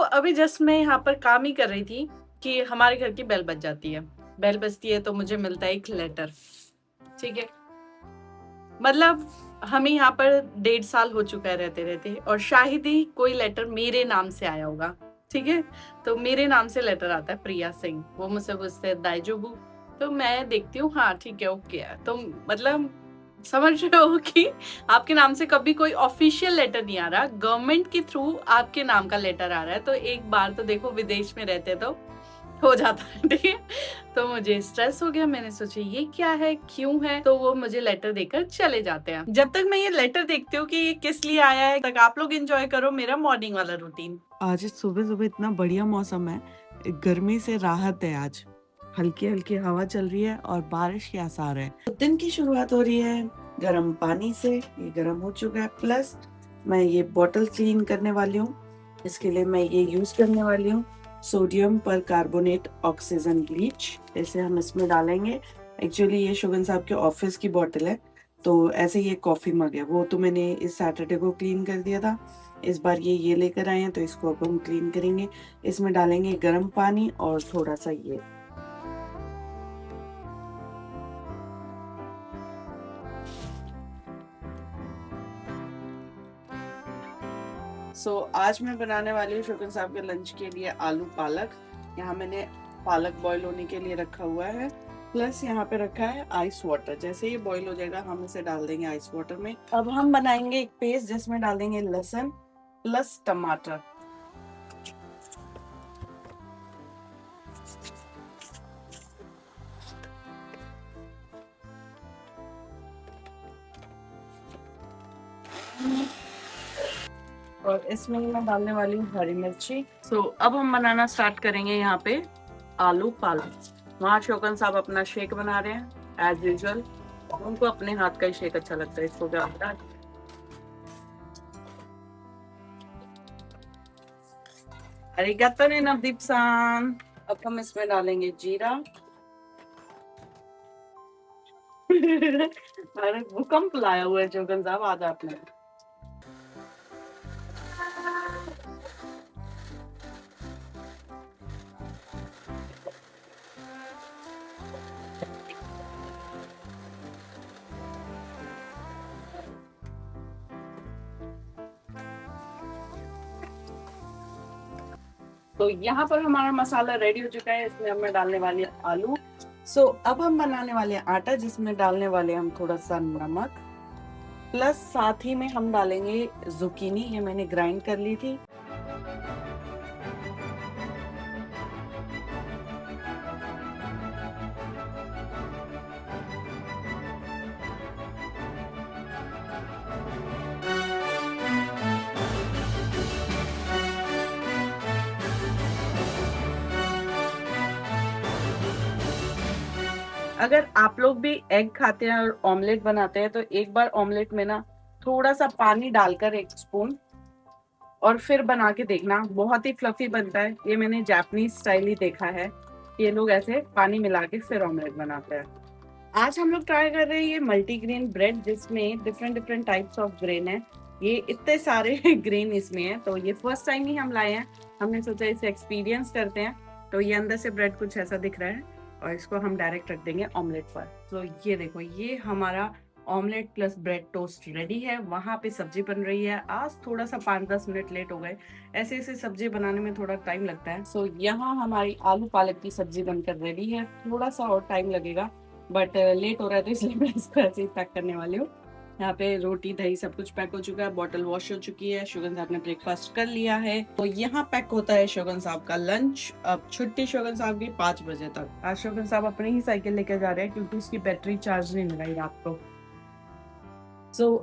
अभी जस्ट मैं यहाँ पर काम ही कर रही थी कि हमारे घर की बेल बज जाती है। बेल बजती है तो मुझे मिलता है एक लेटर। ठीक है, मतलब हमें यहाँ पर 1.5 साल हो चुका है रहते रहते, और शायद ही कोई लेटर मेरे नाम से आया होगा। ठीक है, तो मेरे नाम से लेटर आता है प्रिया सिंह। वो मुझसे पूछते हैं दाइजोबू, तो मैं देखती हूँ हाँ ठीक है ओके है। तो मतलब समझ रहे हो कि आपके नाम से कभी कोई ऑफिशियल लेटर नहीं आ रहा, गवर्नमेंट के थ्रू आपके नाम का लेटर आ रहा है। तो एक बार तो देखो विदेश में रहते तो हो जाता है। ठीक है, तो मुझे स्ट्रेस हो गया। मैंने सोचा ये क्या है, क्यों है, तो वो मुझे लेटर देकर चले जाते हैं। जब तक मैं ये लेटर देखती हूँ कि ये किस लिए आया है, तक आप लोग एंजॉय करो मेरा मॉर्निंग वाला रूटीन। आज सुबह सुबह इतना बढ़िया मौसम है, गर्मी से राहत है। आज हल्की हल्की हवा चल रही है और बारिश के आसार है। तो दिन की शुरुआत हो रही है गर्म पानी से। ये गर्म हो चुका है, प्लस मैं ये बोतल क्लीन करने वाली हूँ। इसके लिए मैं ये यूज करने वाली हूँ सोडियम पर कार्बोनेट ऑक्सीजन ब्लीच। इसे हम इसमें डालेंगे। एक्चुअली ये शुगन साहब के ऑफिस की बोतल है, तो ऐसे ये कॉफी मग है। वो तो मैंने इस सैटरडे को क्लीन कर दिया था। इस बार ये लेकर आए हैं, तो इसको अब हम क्लीन करेंगे। इसमें डालेंगे गर्म पानी और थोड़ा सा ये। आज मैं बनाने वाली हूँ शुगन साहब के लंच के लिए आलू पालक। यहाँ मैंने पालक बॉईल होने के लिए रखा हुआ है, प्लस यहाँ पे रखा है आइस वाटर। जैसे ये बॉईल हो जाएगा हम इसे डाल देंगे आइस वाटर में। अब हम बनाएंगे एक पेस्ट जिसमें डाल देंगे लहसुन प्लस टमाटर। और इसमें मैं डालने वाली हूँ हरी मिर्ची। अब हम बनाना स्टार्ट करेंगे यहाँ पे आलू पालक। वहाँ शोकन साहब अपना शेक बना रहे हैं एज यूजुअल। उनको अपने हाथ का ही शेक अच्छा लगता है। इसको क्या होता है, अरिगातो ने नवदीप सान। अब हम इसमें डालेंगे जीरा। अरे भूकंप लाया हुआ है शोकन साहब, आज आपने। तो यहाँ पर हमारा मसाला रेडी हो चुका है। इसमें हमें डालने वाली आलू। अब हम बनाने वाले हैं आटा, जिसमें डालने वाले हम थोड़ा सा नमक, प्लस साथ ही में हम डालेंगे जुकीनी। ये मैंने ग्राइंड कर ली थी। अगर आप लोग भी एग खाते हैं और ऑमलेट बनाते हैं, तो एक बार ऑमलेट में ना थोड़ा सा पानी डालकर 1 स्पून और फिर बना के देखना, बहुत ही फ्लफी बनता है। ये मैंने जापानीज स्टाइल ही देखा है, ये लोग ऐसे पानी मिला के फिर ऑमलेट बनाते हैं। आज हम लोग ट्राई कर रहे हैं ये मल्टीग्रेन ब्रेड, जिसमें different different types of grain है। ये इतने सारे ग्रेन इसमें है, तो ये फर्स्ट टाइम ही हम लाए हैं। हमने सोचा इसे एक्सपीरियंस करते हैं। तो ये अंदर से ब्रेड कुछ ऐसा दिख रहा है, और इसको हम डायरेक्ट रख देंगे ऑमलेट पर। तो ये देखो, ये हमारा omelette plus bread toast ready है। वहां पे सब्जी बन रही है। आज थोड़ा सा 5-10 मिनट लेट हो गए, ऐसे ऐसे सब्जी बनाने में थोड़ा टाइम लगता है। यहाँ हमारी आलू पालक की सब्जी बनकर रेडी है। थोड़ा सा और टाइम लगेगा, बट लेट हो रहा है तो इसलिए मैं इसको ऐसे ही पैक करने वाली हूँ। यहाँ पे रोटी दही सब कुछ पैक हो चुका है, बॉटल वॉश हो चुकी है, शुगन साहब ने ब्रेकफास्ट कर लिया है। तो यहाँ पैक होता है शुगन साहब का लंच। अब छुट्टी शुगन साहब की 5 बजे तक। आज शुगन साहब अपनी ही साइकिल लेकर जा रहे हैं, क्योंकि उसकी बैटरी चार्ज नहीं लगाई रात को।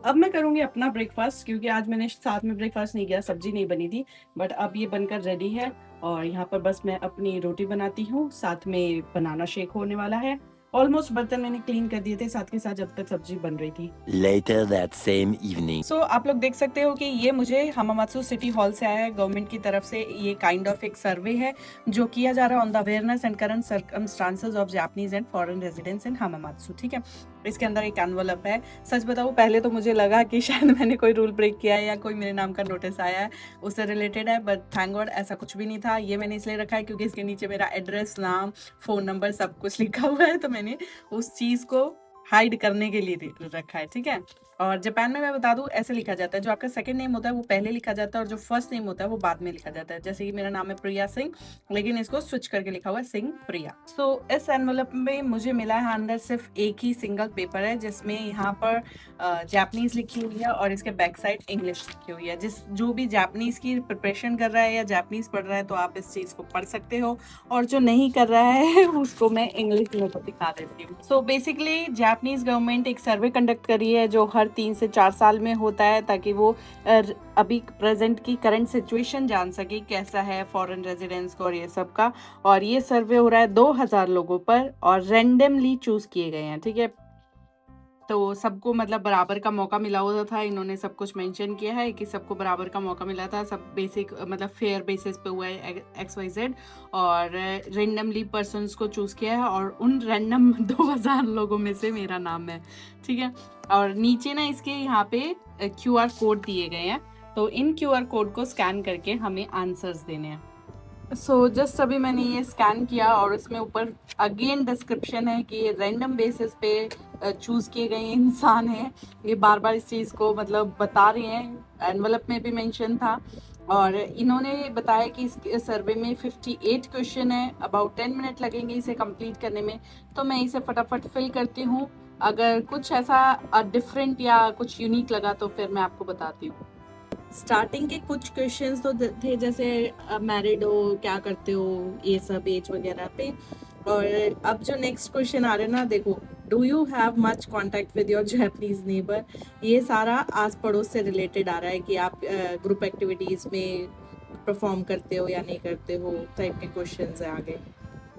अब मैं करूंगी अपना ब्रेकफास्ट, क्योंकि आज मैंने साथ में ब्रेकफास्ट नहीं किया, सब्जी नहीं बनी थी। बट अब ये बनकर रेडी है, और यहाँ पर बस मैं अपनी रोटी बनाती हूँ, साथ में बनाना शेक होने वाला है। ऑलमोस्ट बर्तन मैंने क्लीन कर दिए थे साथ के साथ, जब तक सब्जी बन रही थी। Later that same evening. आप लोग देख सकते हो कि ये मुझे हमामात्सु सिटी हॉल से आया है, गवर्नमेंट की तरफ से। ये काइंड ऑफ एक सर्वे है जो किया जा रहा है on the awareness and current circumstances of Japanese and foreign residents in Hamamatsu. ठीक है, इसके अंदर एक एनवलप है। सच बताऊँ पहले तो मुझे लगा कि शायद मैंने कोई रूल ब्रेक किया है या कोई मेरे नाम का नोटिस आया है उससे रिलेटेड है, बट थैंक गॉड ऐसा कुछ भी नहीं था। ये मैंने इसलिए रखा है क्योंकि इसके नीचे मेरा एड्रेस, नाम, फ़ोन नंबर सब कुछ लिखा हुआ है, तो मैंने उस चीज़ को हाइड करने के लिए रखा है, ठीक है। और जापान में मैं बता दूं ऐसे लिखा जाता है, जो आपका सेकंड नेम होता है वो पहले लिखा जाता है और जो फर्स्ट नेम होता है वो बाद में लिखा जाता है। जैसे कि मेरा नाम है प्रिया सिंह, लेकिन इसको स्विच करके लिखा हुआ है सिंह प्रिया। सो इस एनवलप में मुझे मिला है अंदर सिर्फ एक ही सिंगल पेपर है जिसमें यहाँ पर जापानीज लिखी हुई है और इसके बैक साइड इंग्लिश लिखी हुई है। जो भी जापानीज की प्रिपरेशन कर रहा है या जापानीज पढ़ रहा है तो आप इस चीज़ को पढ़ सकते हो, और जो नहीं कर रहा है उसको मैं इंग्लिश में दिखा देती हूँ। सो बेसिकली जापानीज गवर्नमेंट एक सर्वे कंडक्ट करी है जो हर 3 से 4 साल में होता है, ताकि वो अभी प्रेजेंट की करंट सिचुएशन जान सके कैसा है फॉरेन रेजिडेंट्स को और ये सब का। और ये सर्वे हो रहा है 2000 लोगों पर और रैंडमली चूज किए गए हैं, ठीक है। तो सबको मतलब बराबर का मौका मिला हुआ था, इन्होंने सब कुछ मेंशन किया है कि सबको बराबर का मौका मिला था, सब बेसिक मतलब फेयर बेसिस पे हुआ है XYZ, और रेंडमली पर्सन्स को चूज किया है और उन रैंडम 2000 लोगों में से मेरा नाम है, ठीक है। और नीचे ना इसके यहाँ पे QR कोड दिए गए हैं, तो इन QR कोड को स्कैन करके हमें आंसर्स देने हैं। सो जस्ट अभी मैंने ये स्कैन किया और इसमें ऊपर अगेन डिस्क्रिप्शन है कि ये रैंडम बेसिस पे चूज किए गए इंसान हैं। ये बार बार इस चीज़ को मतलब बता रहे हैं, एनवलप में भी मेंशन था। और इन्होंने बताया कि इस सर्वे में 58 क्वेश्चन है, अबाउट 10 मिनट लगेंगे इसे कंप्लीट करने में। तो मैं इसे फटाफट फिल करती हूँ, अगर कुछ ऐसा डिफरेंट या कुछ यूनिक लगा तो फिर मैं आपको बताती हूँ। स्टार्टिंग के कुछ क्वेश्चंस तो थे जैसे मैरिड हो, क्या करते हो, ये सब एज वगैरह पे। और अब जो नेक्स्ट क्वेश्चन आ रहे हैं ना, देखो, do you have much contact with your Japanese neighbour. ये सारा आस पड़ोस से रिलेटेड आ रहा है कि आप ग्रुप एक्टिविटीज में परफॉर्म करते हो या नहीं करते हो, टाइप के क्वेश्चंस है आगे।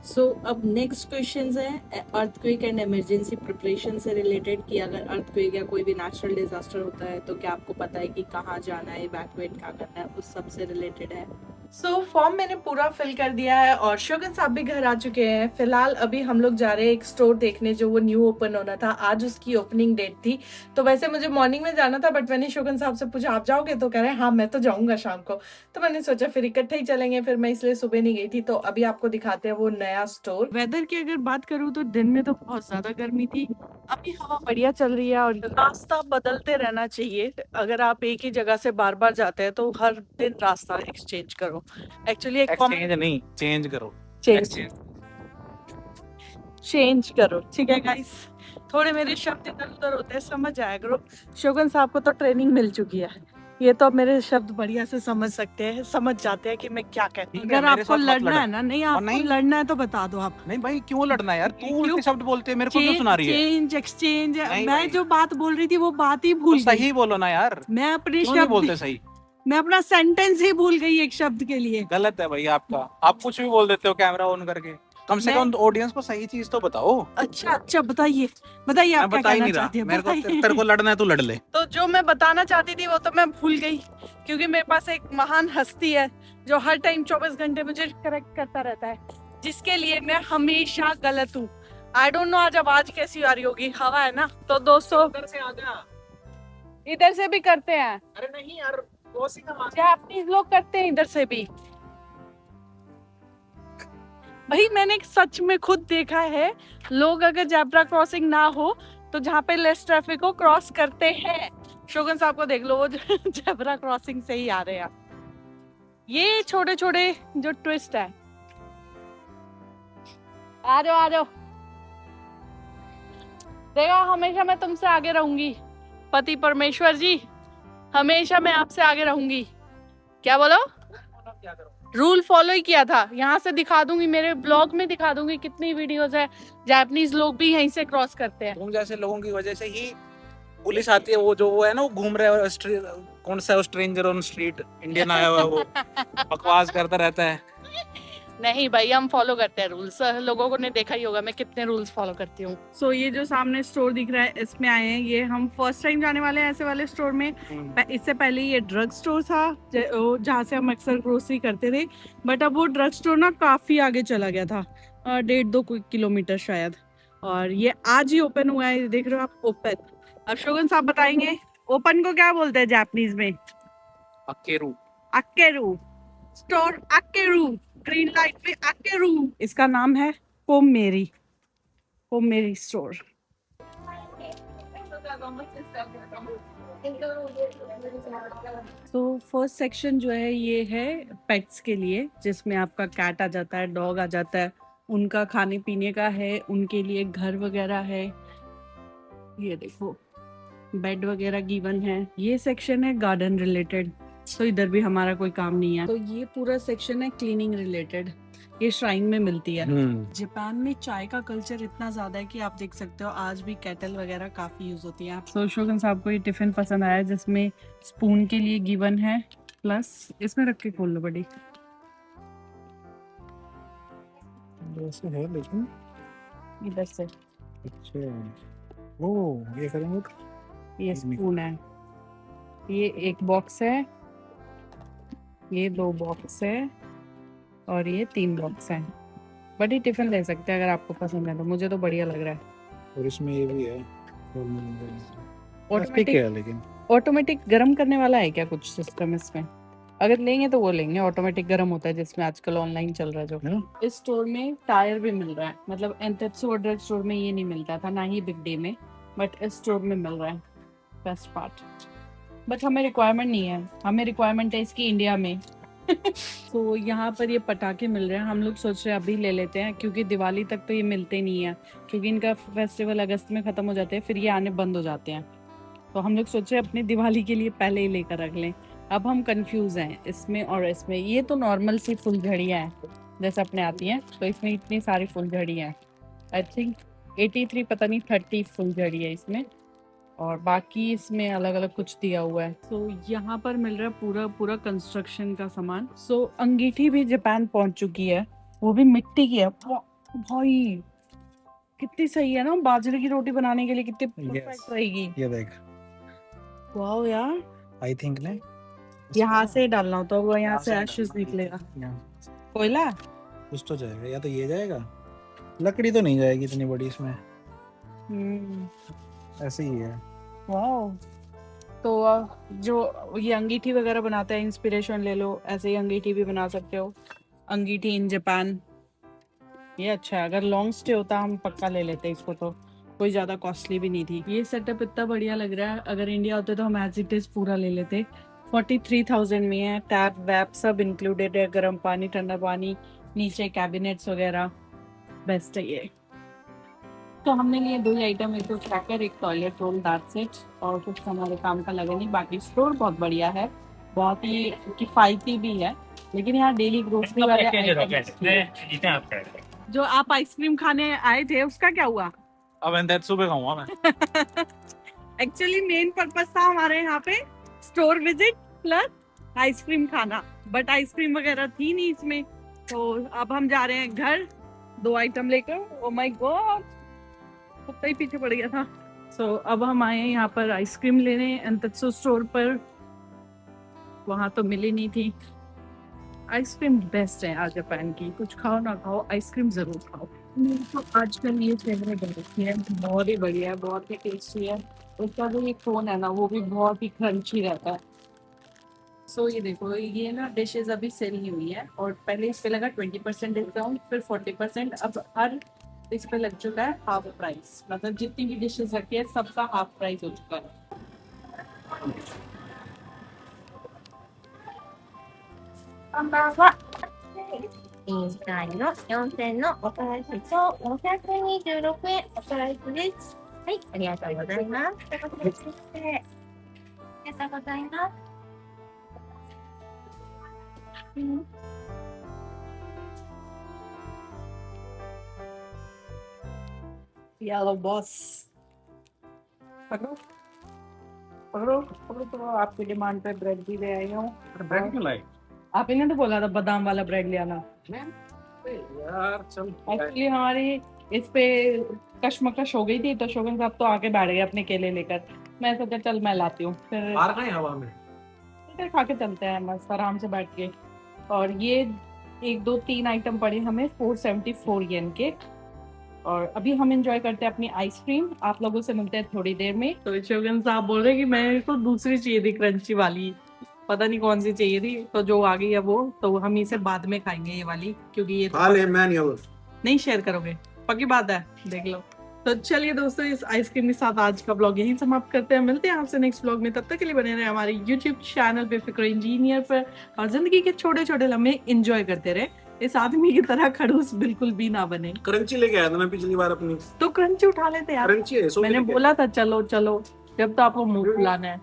सो अब नेक्स्ट क्वेश्चन है अर्थक्वेक एंड इमरजेंसी प्रिपरेशन से रिलेटेड, कि अगर अर्थक्वेक या कोई भी नेचुरल डिजास्टर होता है तो क्या आपको पता है कि कहाँ जाना है, इवैक्यूएट क्या करना है, उस सब से रिलेटेड है। सो फॉर्म मैंने पूरा फिल कर दिया है और शोगन साहब भी घर आ चुके हैं। फिलहाल अभी हम लोग जा रहे हैं एक स्टोर देखने जो वो न्यू ओपन होना था, आज उसकी ओपनिंग डेट थी। तो वैसे मुझे मॉर्निंग में जाना था, बट मैंने शोगन साहब से पूछा आप जाओगे, तो कह रहे हैं हाँ मैं तो जाऊंगा शाम को। तो मैंने सोचा फिर इकट्ठे ही चलेंगे, फिर मैं इसलिए सुबह नहीं गई थी। तो अभी आपको दिखाते हैं वो नया स्टोर। वेदर की अगर बात करूँ तो दिन में तो बहुत ज्यादा गर्मी थी, अभी हवा बढ़िया चल रही है। और रास्ता बदलते रहना चाहिए, अगर आप एक ही जगह से बार बार जाते हैं तो हर दिन रास्ता एक्सचेंज करो। एक्चुअली एक्सचेंज नहीं, चेंज करो, चेंज करो, ठीक है गाइस। थोड़े मेरे शब्द इधर उधर होते हैं, समझ जाया करो। शोगन साहब को तो ट्रेनिंग मिल चुकी है, ये तो अब मेरे शब्द बढ़िया से समझ सकते हैं, समझ जाते हैं कि मैं क्या कहती हूँ। अगर आपको लड़ना है ना, नहीं आपको लड़ना है तो बता दो आप। नहीं भाई क्यों लड़ना है यार, तू उल्टे शब्द बोलते है, मेरे को क्यों सुना रही है। चेंज एक्सचेंज, मैं जो बात बोल रही थी वो बात ही भूल गई। सही बोलो ना यार, मैं अपने शब्द बोलते सही, मैं अपना सेंटेंस ही भूल गई एक शब्द के लिए। गलत है भाई आपका, आप कुछ भी बोल देते हो कैमरा ऑन करके। कम से कम ऑडियंस को सही चीज तो बताओ। अच्छा बताइए आप क्या कहना चाहते हैं। मेरे को तेरे को लड़ना है तो लड़ ले। तो जो मैं बताना चाहती थी वो तो मैं भूल गई, क्योंकि मेरे पास एक महान हस्ती है जो हर टाइम 24 घंटे मुझे करेक्ट करता रहता है, जिसके लिए मैं हमेशा गलत हूँ। आई डोंट नो आज आवाज कैसी आ रही होगी, हवा है ना। तो दोस्तों इधर से आ जा, इधर से भी करते हैं। अरे नहीं यार, जापानीज लोग करते हैं इधर से भी। भाई मैंने सच में खुद देखा है, लोग अगर जेब्रा क्रॉसिंग ना हो तो जहाँ पे लेस ट्रैफिक हो क्रॉस करते हैं। शोगन साहब को देख लो, वो जेब्रा क्रॉसिंग से ही आ रहे हैं। ये छोटे छोटे जो ट्विस्ट है, आ जाओ। देखा, हमेशा मैं तुमसे आगे रहूंगी पति परमेश्वर जी, हमेशा मैं आपसे आगे रहूंगी। क्या बोलो? रूल फॉलो ही किया था। यहाँ से दिखा दूंगी, मेरे ब्लॉग में दिखा दूंगी कितनी वीडियोस है, जापानीज लोग भी यहीं से क्रॉस करते हैं। तुम जैसे लोगों की वजह से ही पुलिस आती है। वो है ना, वो घूम रहे हैं, कौन सा स्ट्रेंजर ऑन स्ट्रीट, इंडियन आया हुआ है, वो बकवास करता रहता है। नहीं भाई, हम फॉलो करते हैं रूल्स। लोगों ने देखा ही होगा मैं कितने रूल्स फॉलो करती हूँ। सो ये जो सामने स्टोर दिख रहा है, इसमें आए हैं। ये हम फर्स्ट टाइम जाने वाले हैं ऐसे वाले स्टोर में। इससे पहले ये ड्रग स्टोर था जहाँ से हम अक्सर ग्रोसरी करते थे, बट अब वो ड्रग स्टोर ना काफी आगे चला गया था, 1.5-2 किलोमीटर शायद। और ये आज ही ओपन हुआ है, देख रहे हो आप, ओपन। अब शोगन साहब बताएंगे ओपन को क्या बोलते हैं जापानीज में। अकेरू। अकेरू स्टोर, अकेरू ग्रीन लाइट में अकेरू। इसका नाम है कोमेरी, कोमेरी स्टोर। तो फर्स्ट सेक्शन जो है ये है पेट्स के लिए, जिसमें आपका कैट आ जाता है, डॉग आ जाता है, उनका खाने पीने का है, उनके लिए घर वगैरह है। ये देखो बेड वगैरह गिवन है। ये सेक्शन है गार्डन रिलेटेड, तो इधर भी हमारा कोई काम नहीं है। तो ये पूरा सेक्शन है क्लीनिंग रिलेटेड, ये श्राइन में मिलती है। जापान में चाय का कल्चर इतना ज्यादा है कि आप देख सकते हो आज भी केटल वगैरह काफी यूज होती है। तो शोगन साहब को ये टिफिन पसंद आया जिसमें स्पून के लिए गिवन है, प्लस इसमें रख के खोल लो बड़ी। ऐसे है लेकिन इधर से अच्छा, ओ ये करेंगे तो ये स्पून है, ये एक बॉक्स है, ये 2 बॉक्स है, और ये 3 बॉक्स है। बड़ी टिफिन ले सकते हैं अगर आपको पसंद है तो, मुझे तो बढ़िया लग रहा है। और इसमें ये भी है ऑटोमेटिक है, लेकिन ऑटोमेटिक गर्म करने वाला है क्या कुछ सिस्टम इसमें? अगर लेंगे तो वो लेंगे, ऑटोमेटिक गर्म होता है जिसमें आजकल ऑनलाइन चल रहा है जो। इस स्टोर में टायर भी मिल रहा है, मतलब एंटेट्सु ड्रग स्टोर में ये नहीं मिलता था, ना ही बिग डे में, बट इस स्टोर में मिल रहा है। बेस्ट पार्ट, बट हमें रिक्वायरमेंट नहीं है, हमें रिक्वायरमेंट है इसकी इंडिया में। तो यहाँ पर ये पटाखे मिल रहे हैं, हम लोग सोच रहे हैं अभी ले लेते हैं क्योंकि दिवाली तक तो ये मिलते नहीं है, क्योंकि इनका फेस्टिवल अगस्त में खत्म हो जाते हैं, फिर ये आने बंद हो जाते हैं। तो हम लोग सोच रहे हैं अपनी दिवाली के लिए पहले ही लेकर रख लें। अब हम कंफ्यूज हैं इसमें और इसमें। ये तो नॉर्मल सी फुलझड़ियाँ हैं जैसे अपने आती हैं, तो इसमें इतनी सारी फुलझड़ियाँ हैं, आई थिंक 83 पता नहीं 30 फुलझड़ी है इसमें, और बाकी इसमें अलग अलग कुछ दिया हुआ है। तो यहाँ पर मिल रहा है पूरा पूरा कंस्ट्रक्शन का सामान। सो अंगीठी भी जापान पहुंच चुकी है, वो भी मिट्टी की है। भाई कितनी सही है ना, बाजरे की रोटी बनाने के लिए कितनी परफेक्ट रहेगी। ये देख, वाओ यार, आई थिंक ने यहाँ से डालना होता है, वो यहाँ से एशेस निकलेगा। कोयला कुछ तो जाएगा, या तो ये जाएगा, लकड़ी तो नहीं जाएगी इतनी बड़ी इसमें, ऐसे ही है। वाओ, तो जो ये अंगीठी वगैरह बनाते हैं, इंस्पिरेशन ले लो, ऐसे ही अंगीठी भी बना सकते हो। अंगीठी इन जापान, ये अच्छा है। अगर लॉन्ग स्टे होता हम पक्का ले लेते इसको, तो कोई ज्यादा कॉस्टली भी नहीं थी। ये सेटअप इतना बढ़िया लग रहा है, अगर इंडिया होते तो हम एज इट इज पूरा ले लेते। 43,000 में है, टैप वैप सब इंक्लूडेड है, गर्म पानी, ठंडा पानी, नीचे कैबिनेट्स वगैरह, बेस्ट है ये। तो हमने लिए 2 ही आइटम, एक तो क्रैकर, एक टॉयलेट रोल, दैट्स इट, और कुछ हमारे काम का लगे नहीं। बाकी स्टोर बहुत बढ़िया है, बहुत ही किफायती भी है, लेकिन यहाँ डेली ग्रोसरी वाले जो आप आइसक्रीम खाने आए थे उसका क्या हुआ? अब एंडेट्सु पे खाऊंगा मैं। एक्चुअली मेन पर्पस था हमारे यहाँ पे स्टोर विजिट प्लस आइसक्रीम खाना, बट आइसक्रीम वगैरह थी नहीं इसमें, तो अब हम जा रहे हैं घर 2 आइटम लेकर। ओ माय गॉड, कुत्ता ही पीछे पड़ गया था। सो अब हम आए हैं यहाँ पर आइसक्रीम लेने एंटेट्सु स्टोर पर, वहां तो मिली नहीं थी। आइसक्रीम बेस्ट है आज जापान की, कुछ खाओ ना खाओ आइसक्रीम जरूर खाओ। मेरी तो आजकल ये फेवरेट है, बहुत ही बढ़िया है, बहुत ही टेस्टी है। उसका जो ये कोन है ना वो भी बहुत ही क्रंची रहता है। सो ये देखो, ये ना डिशेज अभी सेल नहीं हुई है, और पहले इस पे लगा 20% डिस्काउंट, फिर 40%, अब हर इस पे लग चुका है हाफ प्राइस, मतलब जितनी भी डिशेज रखी है सबका हाफ प्राइस हो चुका है। Yellow boss, पकड़ो पकड़ो पकड़ो पकड़ो, आपकी डिमांड पे ब्रेड भी ले आई हूँ। ब्रेड क्यों लाई? आप इन्हें तो बोला था बादाम वाला ब्रेड ले आना। यार चल, एक्चुअली हमारी इस पे कशमकश हो गई थी, तो शोगन साहब तो आके बैठ गए अपने केले लेकर। मैं सोचा चल मैं लाती हूँ, फिर बाहर कहीं हवा में खा के चलते हैं मस्त आराम से बैठ के। और ये 1 2 3 आइटम पड़े हमें 474 येन के, और अभी हम एंजॉय करते हैं अपनी आइसक्रीम। आप लोगों से मिलते हैं थोड़ी देर में। तो शोगन साहब बोल रहे हैं कि मेरे को दूसरी चाहिए थी, क्रंची वाली, पता नहीं कौन सी चाहिए थी, तो जो आ गई है वो, तो हम इसे बाद में खाएंगे ये वाली, क्योंकि ये खा ले मैं नहीं शेयर करोगे, पक्की बात है, देख लो। तो चलिए दोस्तों, इस आइसक्रीम के साथ आज का ब्लॉग यहीं समाप्त करते हैं। मिलते हैं आपसे नेक्स्ट ब्लॉग में, तब तक के लिए बने रहे हमारे YouTube चैनल बेफिक्र इंजीनियर पर और जिंदगी के छोटे छोटे लम्हे एंजॉय करते रहे। इस आदमी की तरह खड़ूस बिल्कुल भी ना बने। क्रंची लेके आया था मैं पिछली बार अपनी, तो क्रंची उठा लेते यार, क्रंची है, मैंने बोला था चलो चलो, जब तो आपको मुंह फुलाना है।